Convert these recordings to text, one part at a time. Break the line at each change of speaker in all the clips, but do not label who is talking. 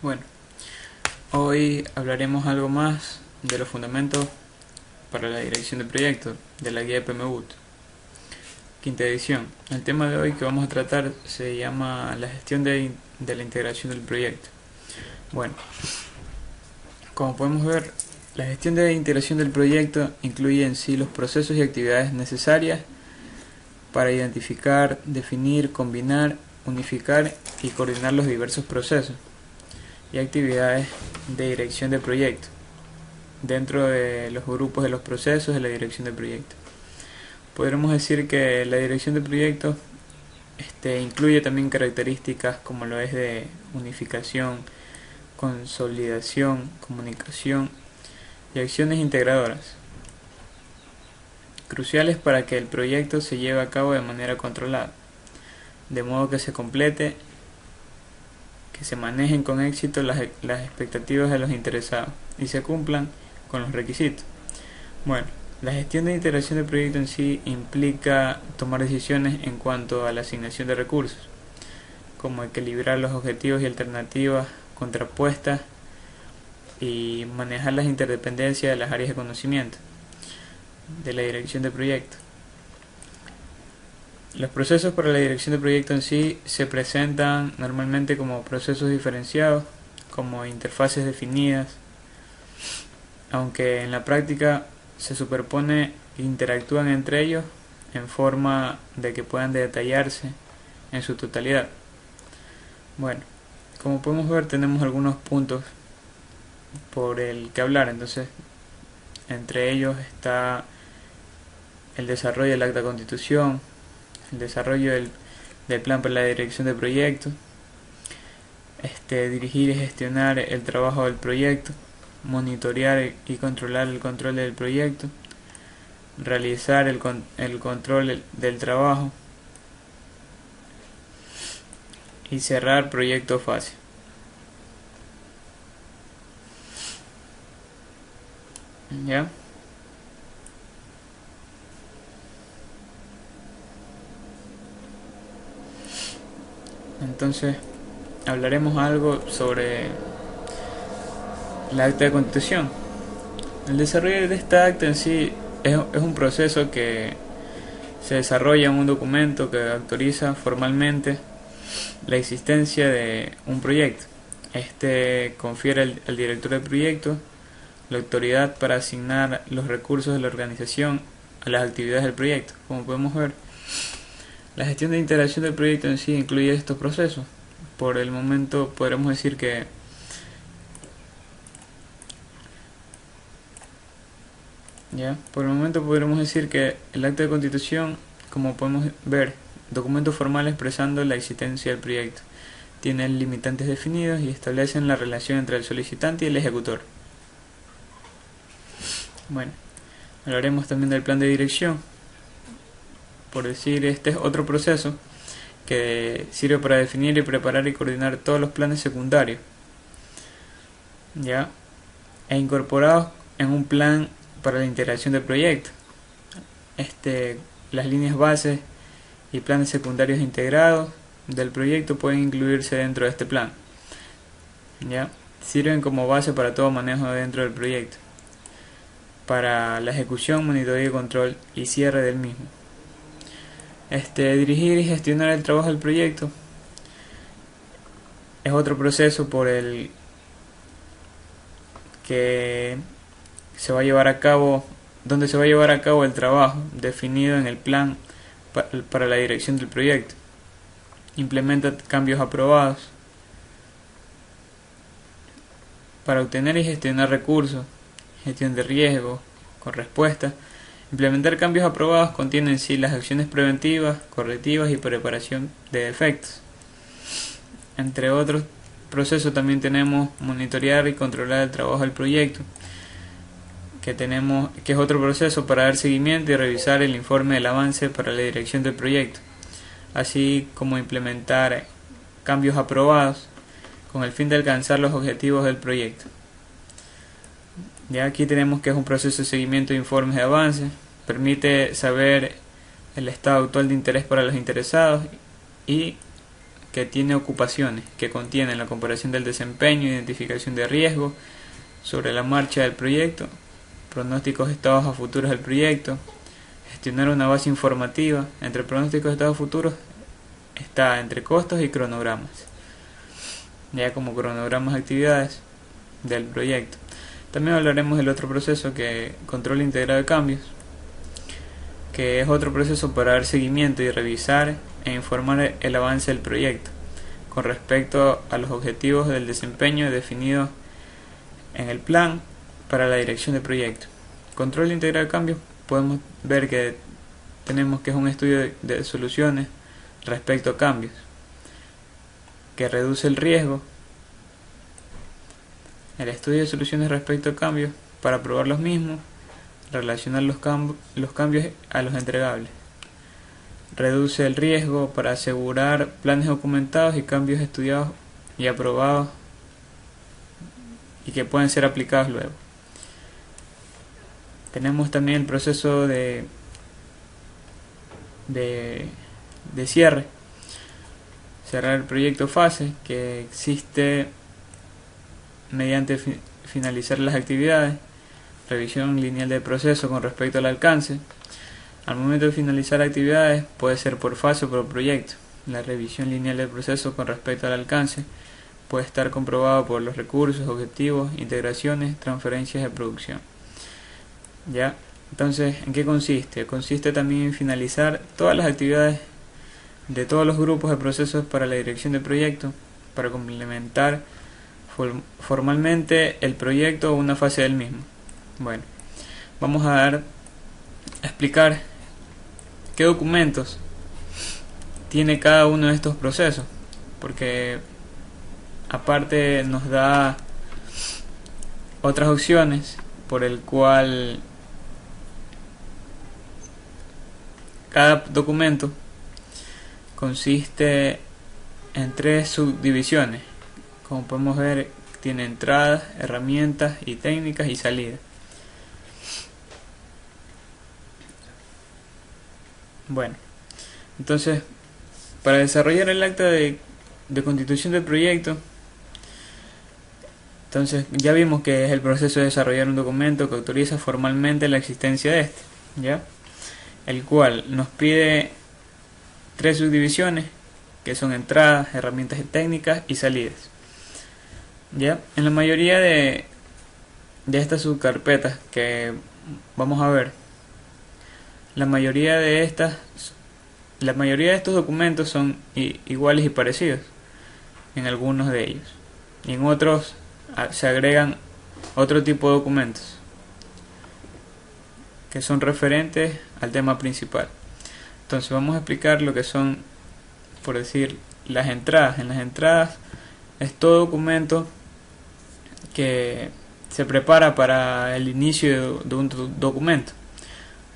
Bueno, hoy hablaremos algo más de los fundamentos para la dirección de proyectos de la guía PMBOK, quinta edición. El tema de hoy que vamos a tratar se llama la gestión de la integración del proyecto. Bueno, como podemos ver, la gestión de integración del proyecto incluye en sí los procesos y actividades necesarias para identificar, definir, combinar, unificar y coordinar los diversos procesos y actividades de dirección de proyecto dentro de los grupos de los procesos de la dirección de proyecto. Podremos decir que la dirección de proyectos incluye también características como lo es de unificación, consolidación, comunicación y acciones integradoras, cruciales para que el proyecto se lleve a cabo de manera controlada, de modo que se complete, que se manejen con éxito las expectativas de los interesados y se cumplan con los requisitos. Bueno, la gestión de integración de proyecto en sí implica tomar decisiones en cuanto a la asignación de recursos, como equilibrar los objetivos y alternativas contrapuestas y manejar las interdependencias de las áreas de conocimiento de la dirección de proyecto. Los procesos para la dirección de proyecto en sí se presentan normalmente como procesos diferenciados, como interfaces definidas, aunque en la práctica se superpone e interactúan entre ellos en forma de que puedan detallarse en su totalidad. Bueno, como podemos ver, tenemos algunos puntos por el que hablar. Entonces, entre ellos está el desarrollo del acta constitución, el desarrollo del plan para la dirección de proyectos, dirigir y gestionar el trabajo del proyecto, monitorear y controlar el control del proyecto, realizar el control del trabajo y cerrar proyecto fácil. ¿Ya? Entonces hablaremos algo sobre la acta de constitución. El desarrollo de esta acta en sí es un proceso que se desarrolla en un documento que autoriza formalmente la existencia de un proyecto. Este confiere al director del proyecto la autoridad para asignar los recursos de la organización a las actividades del proyecto. Como podemos ver, la gestión de integración del proyecto en sí incluye estos procesos. Por el momento podremos decir que el acta de constitución, como podemos ver, documento formal expresando la existencia del proyecto, tiene limitantes definidos y establecen la relación entre el solicitante y el ejecutor. Bueno, hablaremos también del plan de dirección. Por decir, este es otro proceso que sirve para definir y preparar y coordinar todos los planes secundarios, e incorporados en un plan para la integración del proyecto. Las líneas bases y planes secundarios integrados del proyecto pueden incluirse dentro de este plan. Sirven como base para todo manejo dentro del proyecto, para la ejecución, monitoreo y control y cierre del mismo. Dirigir y gestionar el trabajo del proyecto es otro proceso por el que se va a llevar a cabo, donde se va a llevar a cabo el trabajo definido en el plan para la dirección del proyecto. Implementa cambios aprobados para obtener y gestionar recursos, gestión de riesgo con respuesta. Implementar cambios aprobados contiene en sí las acciones preventivas, correctivas y preparación de defectos. Entre otros procesos también tenemos monitorear y controlar el trabajo del proyecto, que es otro proceso para dar seguimiento y revisar el informe del avance para la dirección del proyecto, así como implementar cambios aprobados con el fin de alcanzar los objetivos del proyecto. Ya aquí tenemos que es un proceso de seguimiento de informes de avance, permite saber el estado actual de interés para los interesados y que tiene ocupaciones, que contienen la comparación del desempeño, identificación de riesgo sobre la marcha del proyecto, pronósticos de estados a futuros del proyecto, gestionar una base informativa. Entre pronósticos de estados futuros está entre costos y cronogramas, ya como cronogramas de actividades del proyecto. También hablaremos del otro proceso, que control integrado de cambios, que es otro proceso para dar seguimiento y revisar e informar el avance del proyecto con respecto a los objetivos del desempeño definidos en el plan para la dirección de proyecto. Control integrado de cambios, podemos ver que tenemos que es un estudio de soluciones respecto a cambios, que reduce el riesgo. El estudio de soluciones respecto a cambios para probar los mismos, relacionar los cambios a los entregables. Reduce el riesgo para asegurar planes documentados y cambios estudiados y aprobados y que pueden ser aplicados luego. Tenemos también el proceso de cierre, cerrar el proyecto fase, que existe mediante finalizar las actividades, revisión lineal del proceso con respecto al alcance. Al momento de finalizar actividades puede ser por fase o por proyecto. La revisión lineal del proceso con respecto al alcance puede estar comprobado por los recursos, objetivos, integraciones, transferencias de producción. ¿Ya? Entonces, ¿en qué consiste? Consiste también en finalizar todas las actividades de todos los grupos de procesos para la dirección del proyecto, para complementar formalmente el proyecto o una fase del mismo. Bueno, vamos a explicar qué documentos tiene cada uno de estos procesos, porque aparte nos da otras opciones por el cual cada documento consiste en 3 subdivisiones. Como podemos ver, tiene entradas, herramientas y técnicas y salidas. Bueno, entonces, para desarrollar el acta de constitución del proyecto, entonces ya vimos que es el proceso de desarrollar un documento que autoriza formalmente la existencia de este, ¿ya? El cual nos pide 3 subdivisiones, que son entradas, herramientas técnicas y salidas. ¿Ya? En la mayoría de estas subcarpetas que vamos a ver, la mayoría de estos documentos son iguales y parecidos en algunos de ellos, y en otros se agregan otro tipo de documentos que son referentes al tema principal. Entonces vamos a explicar lo que son, por decir, las entradas. En las entradas es todo documento que se prepara para el inicio de un documento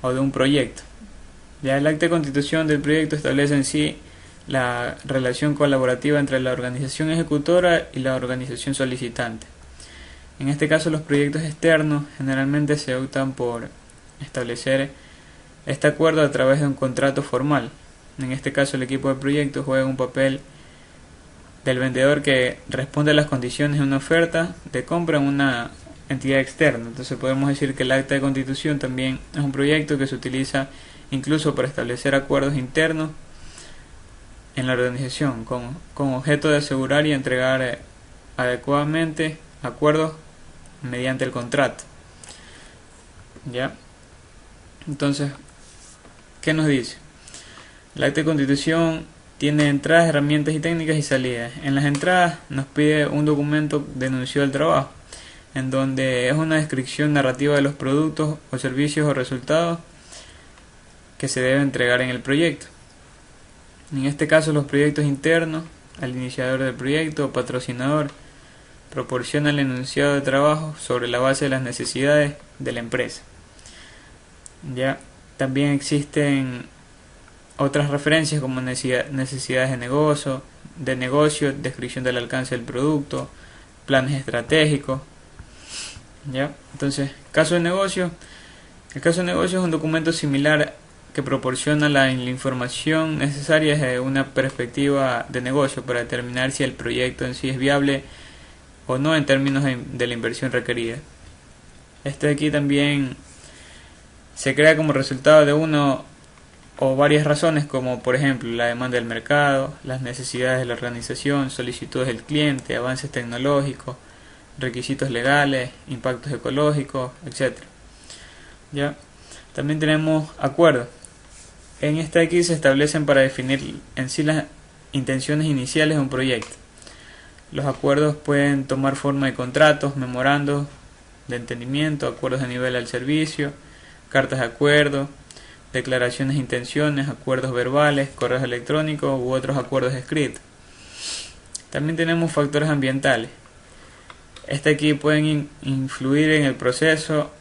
o de un proyecto. Ya el acta de constitución del proyecto establece en sí la relación colaborativa entre la organización ejecutora y la organización solicitante. En este caso, los proyectos externos generalmente se optan por establecer este acuerdo a través de un contrato formal. En este caso, el equipo de proyecto juega un papel del vendedor que responde a las condiciones de una oferta de compra en una entidad externa. Entonces podemos decir que el acta de constitución también es un proyecto que se utiliza incluso para establecer acuerdos internos en la organización con objeto de asegurar y entregar adecuadamente acuerdos mediante el contrato. ¿Ya? Entonces, ¿qué nos dice? El acta de constitución tiene entradas, herramientas y técnicas y salidas. En las entradas nos pide un documento de enunciado del trabajo, en donde es una descripción narrativa de los productos o servicios o resultados que se debe entregar en el proyecto. En este caso, los proyectos internos, al iniciador del proyecto o patrocinador, proporciona el enunciado de trabajo sobre la base de las necesidades de la empresa. Ya también existen otras referencias como necesidades de negocio, descripción del alcance del producto, planes estratégicos. ¿Ya? Entonces, el caso de negocio es un documento similar que proporciona la información necesaria desde una perspectiva de negocio para determinar si el proyecto en sí es viable o no en términos de la inversión requerida. Este de aquí también se crea como resultado de uno o varias razones, como por ejemplo la demanda del mercado, las necesidades de la organización, solicitudes del cliente, avances tecnológicos, requisitos legales, impactos ecológicos, etcétera. ¿Ya? También tenemos acuerdos. En esta aquí se establecen para definir en sí las intenciones iniciales de un proyecto. Los acuerdos pueden tomar forma de contratos, memorandos de entendimiento, acuerdos de nivel al servicio, cartas de acuerdo, declaraciones de intenciones, acuerdos verbales, correos electrónicos u otros acuerdos escritos. También tenemos factores ambientales. Aquí pueden influir en el proceso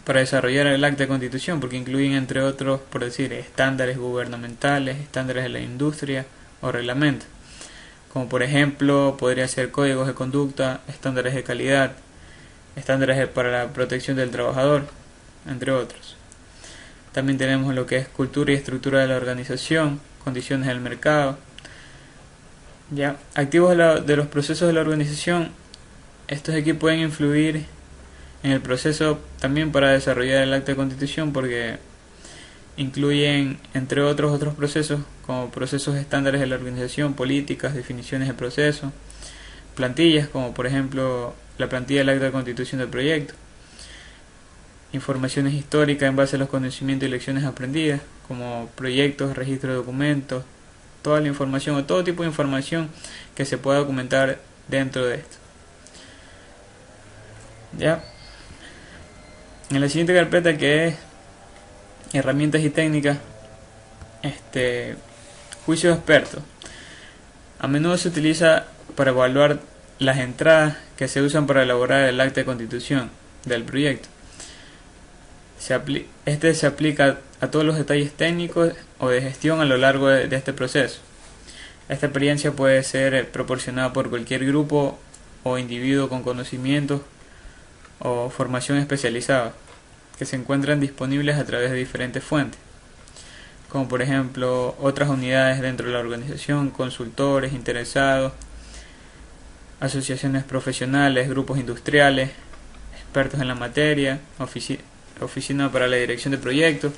para desarrollar el acta de constitución, porque incluyen, entre otros, por decir, estándares gubernamentales, estándares de la industria o reglamentos, como por ejemplo podría ser códigos de conducta, estándares de calidad, estándares para la protección del trabajador, entre otros. También tenemos lo que es cultura y estructura de la organización, condiciones del mercado. Ya, activos de los procesos de la organización. Estos aquí pueden influir en el proceso también para desarrollar el acta de constitución, porque incluyen, entre otros procesos, como procesos estándares de la organización, políticas, definiciones de proceso, plantillas, como por ejemplo la plantilla del acta de constitución del proyecto, informaciones históricas en base a los conocimientos y lecciones aprendidas, como proyectos, registros de documentos, toda la información o todo tipo de información que se pueda documentar dentro de esto. ¿Ya? En la siguiente carpeta, que es herramientas y técnicas, juicio de expertos. A menudo se utiliza para evaluar las entradas que se usan para elaborar el acta de constitución del proyecto. Se aplica a todos los detalles técnicos o de gestión a lo largo de este proceso. Esta experiencia puede ser proporcionada por cualquier grupo o individuo con conocimientos o formación especializada, que se encuentran disponibles a través de diferentes fuentes, como por ejemplo otras unidades dentro de la organización, consultores, interesados, asociaciones profesionales, grupos industriales, expertos en la materia, oficina para la dirección de proyectos.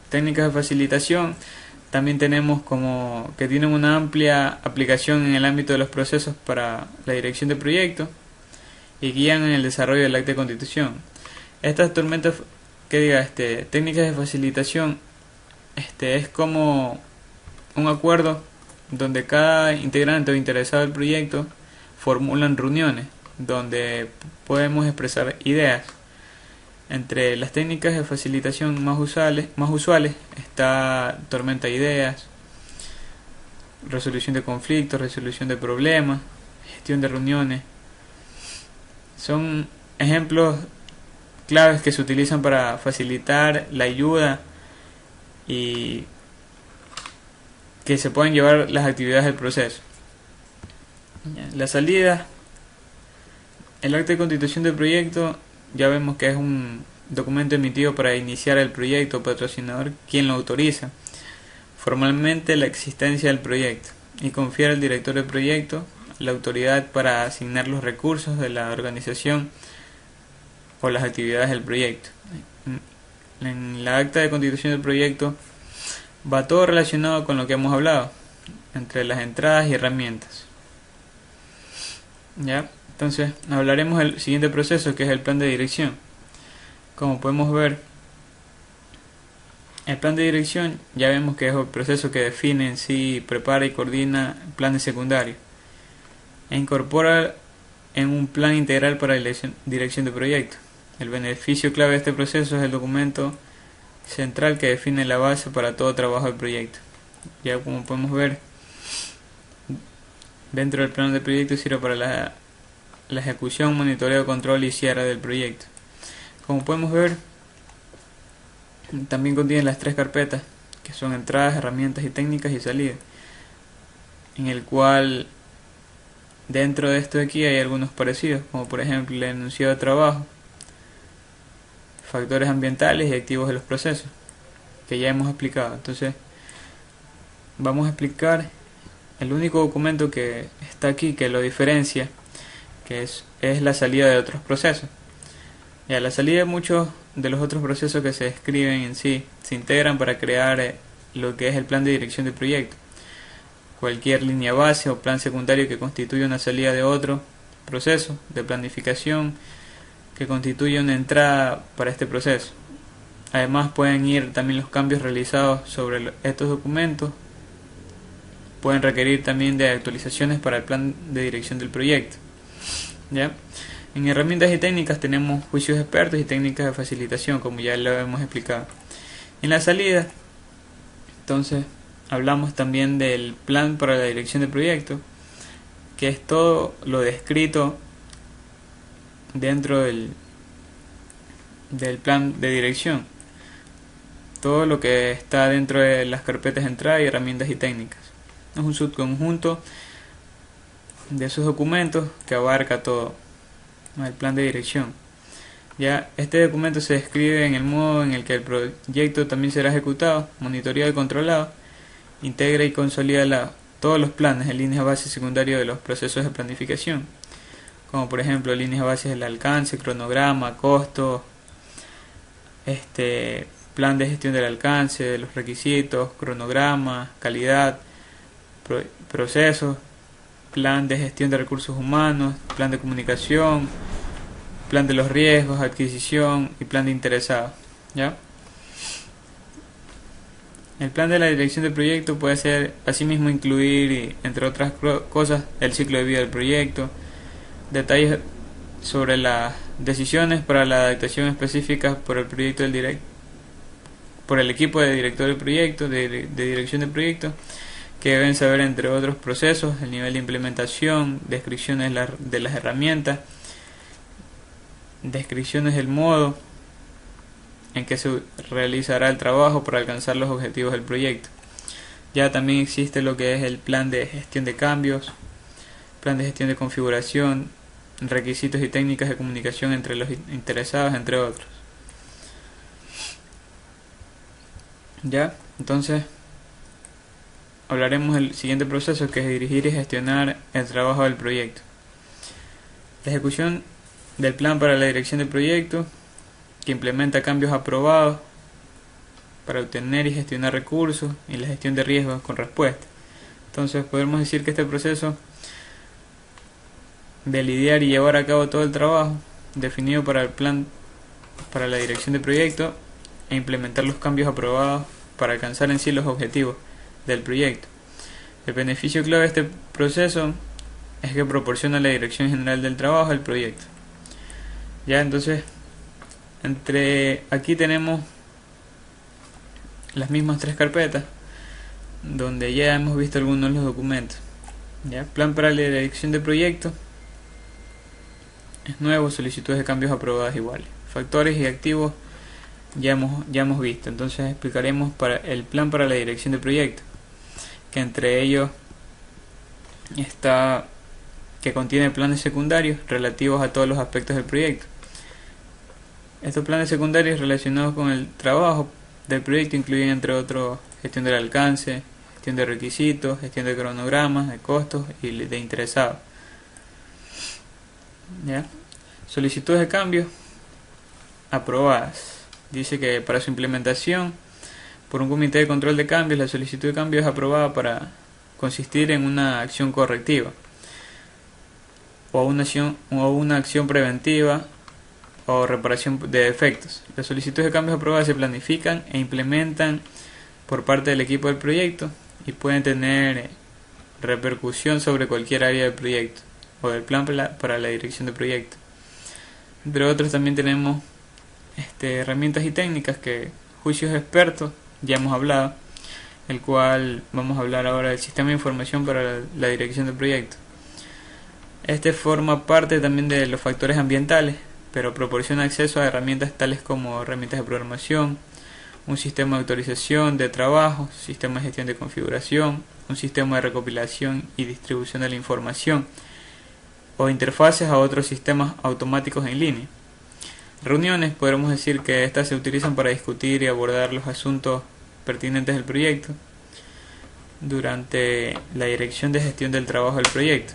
Técnicas de facilitación. También tenemos como que tienen una amplia aplicación en el ámbito de los procesos para la dirección de proyectos y guían en el desarrollo del acta de constitución. Estas técnicas de facilitación es como un acuerdo donde cada integrante o interesado del proyecto formulan reuniones donde podemos expresar ideas. Entre las técnicas de facilitación más usuales está tormenta de ideas, resolución de conflictos, resolución de problemas, gestión de reuniones. Son ejemplos claves que se utilizan para facilitar la ayuda y que se pueden llevar las actividades del proceso. La salida, el acta de constitución del proyecto, ya vemos que es un documento emitido para iniciar el proyecto o patrocinador quien lo autoriza formalmente la existencia del proyecto y confiere al director del proyecto la autoridad para asignar los recursos de la organización o las actividades del proyecto. En la acta de constitución del proyecto va todo relacionado con lo que hemos hablado, entre las entradas y herramientas. ¿Ya? Entonces hablaremos del siguiente proceso, que es el plan de dirección. Como podemos ver, el plan de dirección ya vemos que es el proceso que define en sí, prepara y coordina planes secundarios e incorpora en un plan integral para la dirección de proyectos. El beneficio clave de este proceso es el documento central que define la base para todo trabajo del proyecto. Ya como podemos ver, dentro del plan de proyecto sirve para la ejecución, monitoreo, control y cierre del proyecto. Como podemos ver, también contiene las tres carpetas, que son entradas, herramientas y técnicas, y salida, en el cual dentro de esto de aquí hay algunos parecidos, como por ejemplo el enunciado de trabajo, factores ambientales y activos de los procesos, que ya hemos explicado. Entonces vamos a explicar el único documento que está aquí que lo diferencia, que es la salida de otros procesos. Ya, la salida de muchos de los otros procesos que se describen en sí se integran para crear lo que es el plan de dirección de proyecto. Cualquier línea base o plan secundario que constituye una salida de otro proceso de planificación que constituye una entrada para este proceso. Además pueden ir también los cambios realizados sobre estos documentos, pueden requerir también de actualizaciones para el plan de dirección del proyecto. ¿Ya? En herramientas y técnicas tenemos juicios expertos y técnicas de facilitación, como ya lo hemos explicado. En la salida, entonces, hablamos también del plan para la dirección del proyecto, que es todo lo descrito dentro del plan de dirección. Todo lo que está dentro de las carpetas de entrada y herramientas y técnicas. Es un subconjunto de esos documentos que abarca todo el plan de dirección. Ya este documento se describe en el modo en el que el proyecto también será ejecutado, monitoreado y controlado, integra y consolida todos los planes en líneas bases secundarias de los procesos de planificación, como por ejemplo líneas bases del alcance, cronograma, costo, plan de gestión del alcance, de los requisitos, cronograma, calidad, procesos, plan de gestión de recursos humanos, plan de comunicación, plan de los riesgos, adquisición y plan de interesados. ¿Ya? El plan de la dirección del proyecto puede ser asimismo incluir, entre otras cosas, el ciclo de vida del proyecto, detalles sobre las decisiones para la adaptación específica por el proyecto por el equipo de director del proyecto, de dirección del proyecto, que deben saber, entre otros procesos, el nivel de implementación, descripciones de las herramientas, descripciones del modo en que se realizará el trabajo para alcanzar los objetivos del proyecto. Ya también existe lo que es el plan de gestión de cambios, plan de gestión de configuración, requisitos y técnicas de comunicación entre los interesados, entre otros. Ya, entonces hablaremos del siguiente proceso, que es dirigir y gestionar el trabajo del proyecto. La ejecución del plan para la dirección del proyecto, que implementa cambios aprobados para obtener y gestionar recursos y la gestión de riesgos con respuesta. Entonces podemos decir que este proceso de lidiar y llevar a cabo todo el trabajo definido para el plan para la dirección del proyecto e implementar los cambios aprobados para alcanzar en sí los objetivos del proyecto. El beneficio clave de este proceso es que proporciona la dirección general del trabajo del proyecto. Ya, entonces, aquí tenemos las mismas tres carpetas donde ya hemos visto algunos de los documentos. Ya, plan para la dirección del proyecto es nuevo, solicitudes de cambios aprobadas iguales. Factores y activos ya hemos visto. Entonces explicaremos para el plan para la dirección del proyecto, que entre ellos está que contiene planes secundarios relativos a todos los aspectos del proyecto. Estos planes secundarios relacionados con el trabajo del proyecto incluyen, entre otros, gestión del alcance, gestión de requisitos, gestión de cronogramas, de costos y de interesados. ¿Ya? Solicitudes de cambios aprobadas. Dice que para su implementación por un comité de control de cambios, la solicitud de cambios es aprobada para consistir en una acción correctiva o una acción preventiva o reparación de defectos. Las solicitudes de cambios aprobadas se planifican e implementan por parte del equipo del proyecto y pueden tener repercusión sobre cualquier área del proyecto o del plan para la dirección del proyecto. Entre otros también tenemos herramientas y técnicas, que juicios expertos ya hemos hablado, el cual vamos a hablar ahora del sistema de información para la dirección del proyecto. Forma parte también de los factores ambientales, pero proporciona acceso a herramientas tales como herramientas de programación, un sistema de autorización de trabajo, sistema de gestión de configuración, un sistema de recopilación y distribución de la información, o interfaces a otros sistemas automáticos en línea. Reuniones, podemos decir que estas se utilizan para discutir y abordar los asuntos pertinentes del proyecto durante la dirección de gestión del trabajo del proyecto.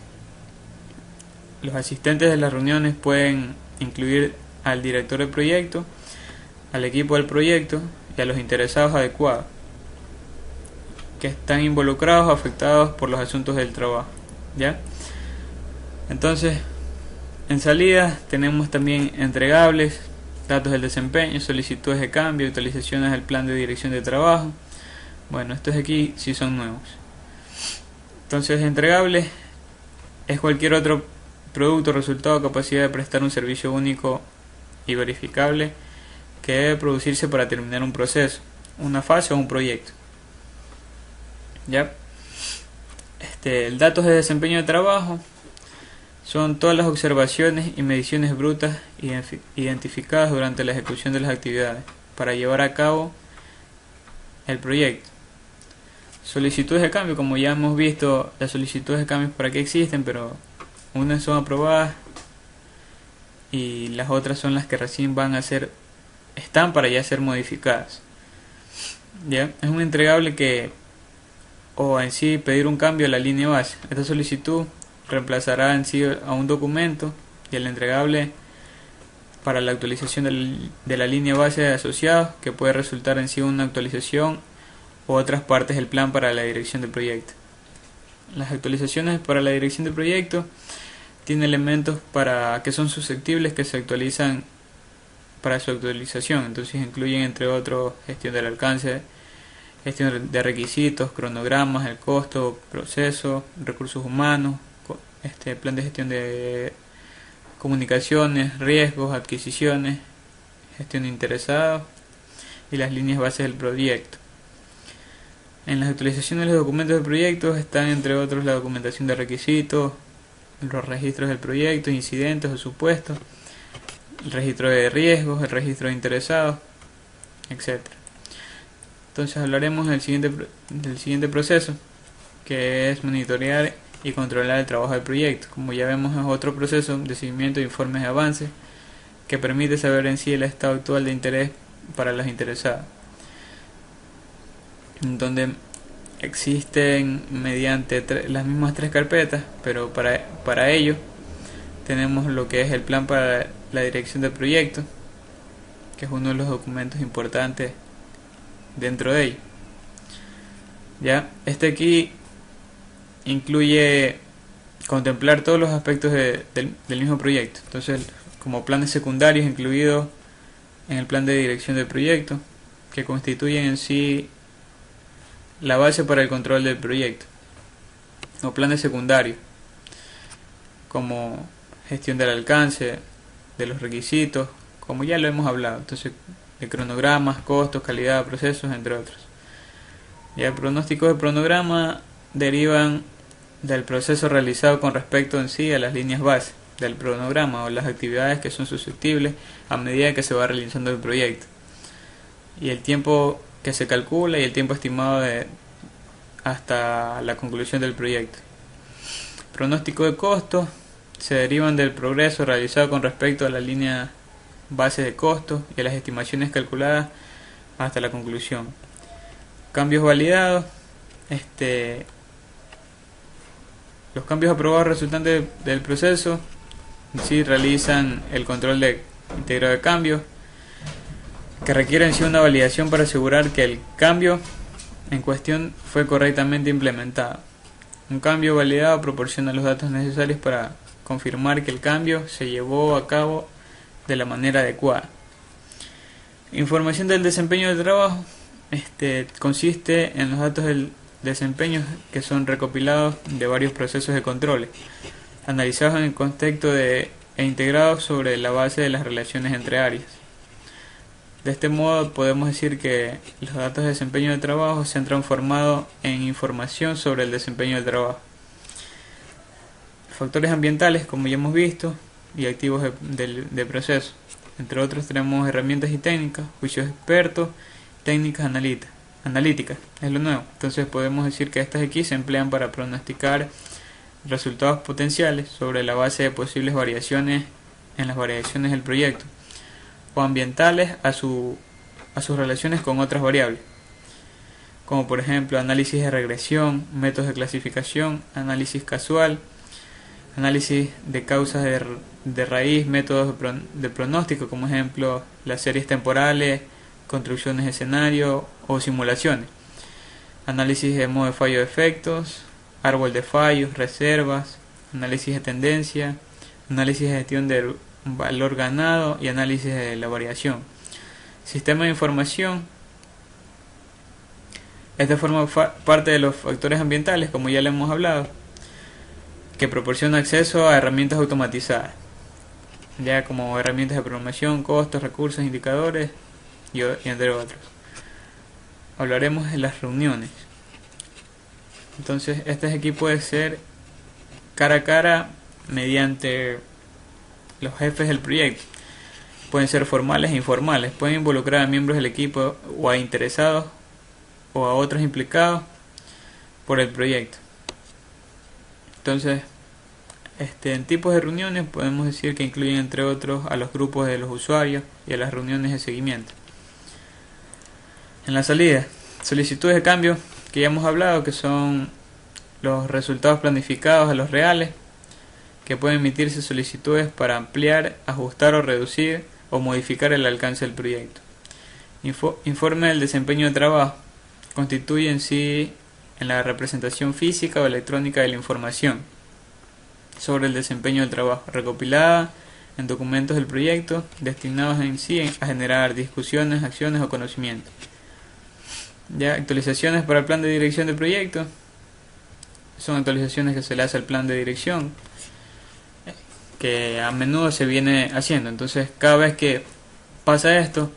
Los asistentes de las reuniones pueden incluir al director del proyecto, al equipo del proyecto y a los interesados adecuados que están involucrados o afectados por los asuntos del trabajo, ¿ya? Entonces, en salida tenemos también entregables, datos del desempeño, solicitudes de cambio, actualizaciones del plan de dirección de trabajo. Bueno, estos aquí sí son nuevos. Entonces, entregables es cualquier otro producto, resultado o capacidad de prestar un servicio único y verificable que debe producirse para terminar un proceso, una fase o un proyecto. ¿Ya? El datos de desempeño de trabajo son todas las observaciones y mediciones brutas identificadas durante la ejecución de las actividades para llevar a cabo el proyecto. Solicitudes de cambio, como ya hemos visto, las solicitudes de cambio para qué existen, pero unas son aprobadas y las otras son las que recién están para ya ser modificadas. ¿Ya? Es un entregable o en sí pedir un cambio a la línea base. Esta solicitud reemplazará en sí a un documento y el entregable para la actualización de la línea base de asociados, que puede resultar en sí una actualización u otras partes del plan para la dirección del proyecto. Las actualizaciones para la dirección del proyecto tienen elementos para que son susceptibles que se actualizan para su actualización. Entonces incluyen, entre otros, gestión del alcance, gestión de requisitos, cronogramas, el costo, proceso, recursos humanos, plan de gestión de comunicaciones, riesgos, adquisiciones, gestión de interesados y las líneas bases del proyecto. En las actualizaciones de los documentos del proyecto están, entre otros, la documentación de requisitos, los registros del proyecto, incidentes o supuestos, el registro de riesgos, el registro de interesados, etc. Entonces hablaremos del siguiente proceso, que es monitorear y controlar el trabajo del proyecto. Como ya vemos, es otro proceso de seguimiento de informes de avance que permite saber en sí el estado actual de interés para los interesados, donde existen mediante las mismas tres carpetas, pero para ello tenemos lo que es el plan para la dirección del proyecto, que es uno de los documentos importantes dentro de ello. Ya, aquí incluye contemplar todos los aspectos del mismo proyecto. Entonces, como planes secundarios incluidos en el plan de dirección del proyecto, que constituyen en sí la base para el control del proyecto, o planes secundarios, como gestión del alcance, de los requisitos, como ya lo hemos hablado. Entonces, de cronogramas, costos, calidad, procesos, entre otros. Y el pronóstico de cronograma derivan del proceso realizado con respecto en sí a las líneas base del cronograma o las actividades que son susceptibles a medida que se va realizando el proyecto, y el tiempo que se calcula y el tiempo estimado hasta la conclusión del proyecto. Pronóstico de costos se derivan del progreso realizado con respecto a la línea base de costos y a las estimaciones calculadas hasta la conclusión. Cambios validados, los cambios aprobados resultantes del proceso sí realizan el control de integrado de cambios, que requieren sí una validación para asegurar que el cambio en cuestión fue correctamente implementado. Un cambio validado proporciona los datos necesarios para confirmar que el cambio se llevó a cabo de la manera adecuada. Información del desempeño del trabajo consiste en los datos del desempeño que son recopilados de varios procesos de control, analizados en el contexto e integrados sobre la base de las relaciones entre áreas. De este modo podemos decir que los datos de desempeño del trabajo se han transformado en información sobre el desempeño del trabajo. Factores ambientales, como ya hemos visto, y activos de proceso. Entre otros tenemos herramientas y técnicas, juicios expertos, técnicas analíticas, es lo nuevo. Entonces podemos decir que estas aquí se emplean para pronosticar resultados potenciales sobre la base de posibles variaciones en las variaciones del proyecto, o ambientales a sus relaciones con otras variables, como por ejemplo análisis de regresión, métodos de clasificación, análisis casual, análisis de causas de raíz, métodos de pronóstico, como ejemplo las series temporales, construcciones de escenario o simulaciones, análisis de modo de fallo de efectos, árbol de fallos, reservas, análisis de tendencia, análisis de gestión del valor ganado y análisis de la variación. Sistema de información. Este forma parte de los factores ambientales, como ya le hemos hablado, que proporciona acceso a herramientas automatizadas, ya como herramientas de programación, costos, recursos, indicadores y entre otros. Hablaremos de las reuniones. Entonces, este aquí puede ser cara a cara mediante los jefes del proyecto. Pueden ser formales e informales. Pueden involucrar a miembros del equipo o a interesados o a otros implicados por el proyecto. Entonces, en tipos de reuniones podemos decir que incluyen entre otros a los grupos de los usuarios y a las reuniones de seguimiento. En la salida, solicitudes de cambio que ya hemos hablado, que son los resultados planificados a los reales, que pueden emitirse solicitudes para ampliar, ajustar o reducir o modificar el alcance del proyecto. Informe del desempeño de trabajo. Constituye en sí en la representación física o electrónica de la información sobre el desempeño del trabajo, recopilada en documentos del proyecto, destinados en sí a generar discusiones, acciones o conocimientos. Ya, actualizaciones para el plan de dirección del proyecto. Son actualizaciones que se le hace al plan de dirección, que a menudo se viene haciendo. Entonces, cada vez que pasa esto,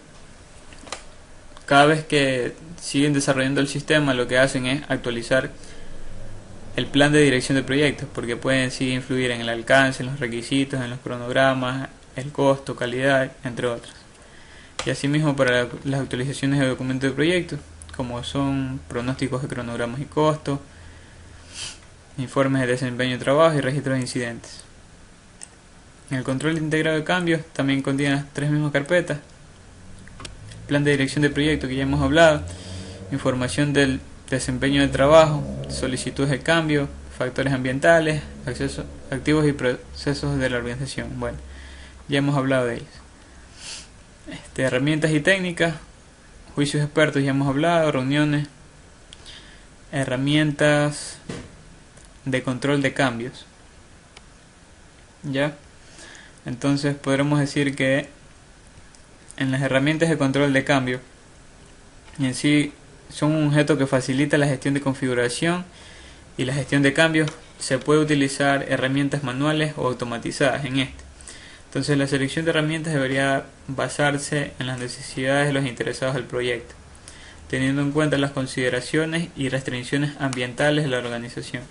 cada vez que siguen desarrollando el sistema, lo que hacen es actualizar el plan de dirección del proyecto, porque pueden sí influir en el alcance, en los requisitos, en los cronogramas, el costo, calidad, entre otros. Y asimismo para las actualizaciones de documentos de proyecto, como son pronósticos de cronogramas y costos, informes de desempeño de trabajo y registros de incidentes. El control integrado de cambios también contiene las tres mismas carpetas: plan de dirección de proyecto, que ya hemos hablado, información del desempeño del trabajo, solicitudes de cambio, factores ambientales, activos y procesos de la organización. Bueno, ya hemos hablado de ellos. Herramientas y técnicas, juicios expertos, ya hemos hablado, reuniones, herramientas de control de cambios. ¿Ya? Entonces podremos decir que en las herramientas de control de cambio en sí son un objeto que facilita la gestión de configuración y la gestión de cambios. Se puede utilizar herramientas manuales o automatizadas en este. Entonces la selección de herramientas debería basarse en las necesidades de los interesados del proyecto, teniendo en cuenta las consideraciones y restricciones ambientales de la organización.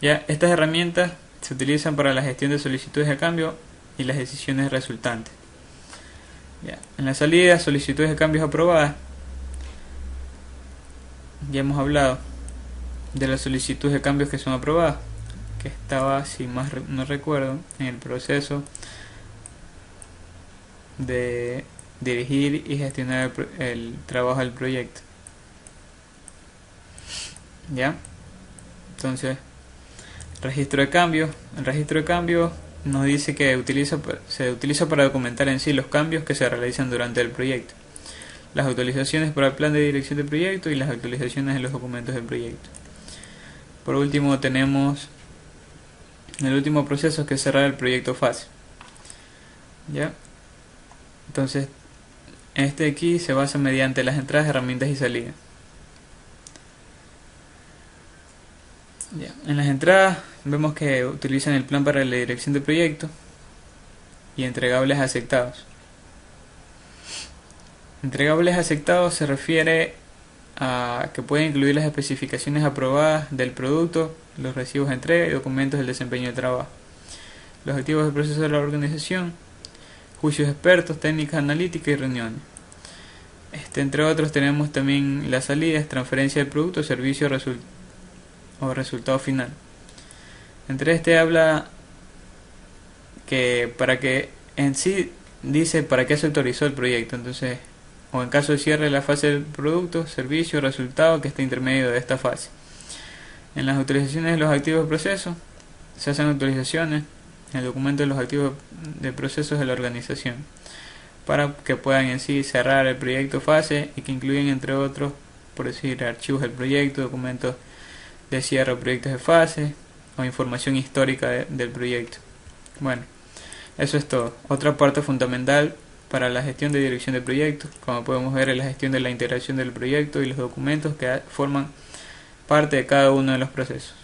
Ya, estas herramientas se utilizan para la gestión de solicitudes de cambio y las decisiones resultantes. Ya, en la salida, solicitudes de cambios aprobadas. Ya hemos hablado de las solicitudes de cambios que son aprobadas, que estaba, si más no recuerdo, en el proceso de dirigir y gestionar el trabajo del proyecto. ¿Ya? Entonces, registro de cambios. El registro de cambios nos dice que se utiliza para documentar en sí los cambios que se realizan durante el proyecto, las actualizaciones para el plan de dirección del proyecto y las actualizaciones de los documentos del proyecto. Por último tenemos el último proceso, que es cerrar el proyecto fase. ¿Ya? Entonces, este aquí se basa mediante las entradas, herramientas y salidas. Ya. En las entradas vemos que utilizan el plan para la dirección del proyecto y entregables aceptados. Entregables aceptados se refiere a que pueden incluir las especificaciones aprobadas del producto, los recibos de entrega y documentos del desempeño de trabajo, los objetivos del proceso de la organización, juicios expertos, técnicas analíticas y reuniones. Entre otros tenemos también las salidas, transferencia del producto, servicio o resultado final. Entre este habla que para que en sí dice para qué se autorizó el proyecto, entonces, o en caso de cierre de la fase del producto, servicio, resultado que está intermedio de esta fase. En las autorizaciones de los activos de proceso se hacen autorizaciones en el documento de los activos de procesos de la organización para que puedan en sí cerrar el proyecto fase y que incluyen entre otros, por decir, archivos del proyecto, documentos de cierre de proyectos de fase o información histórica del proyecto. Bueno, eso es todo. Otra parte fundamental para la gestión de dirección de proyectos, como podemos ver, es la gestión de la integración del proyecto y los documentos que forman parte de cada uno de los procesos.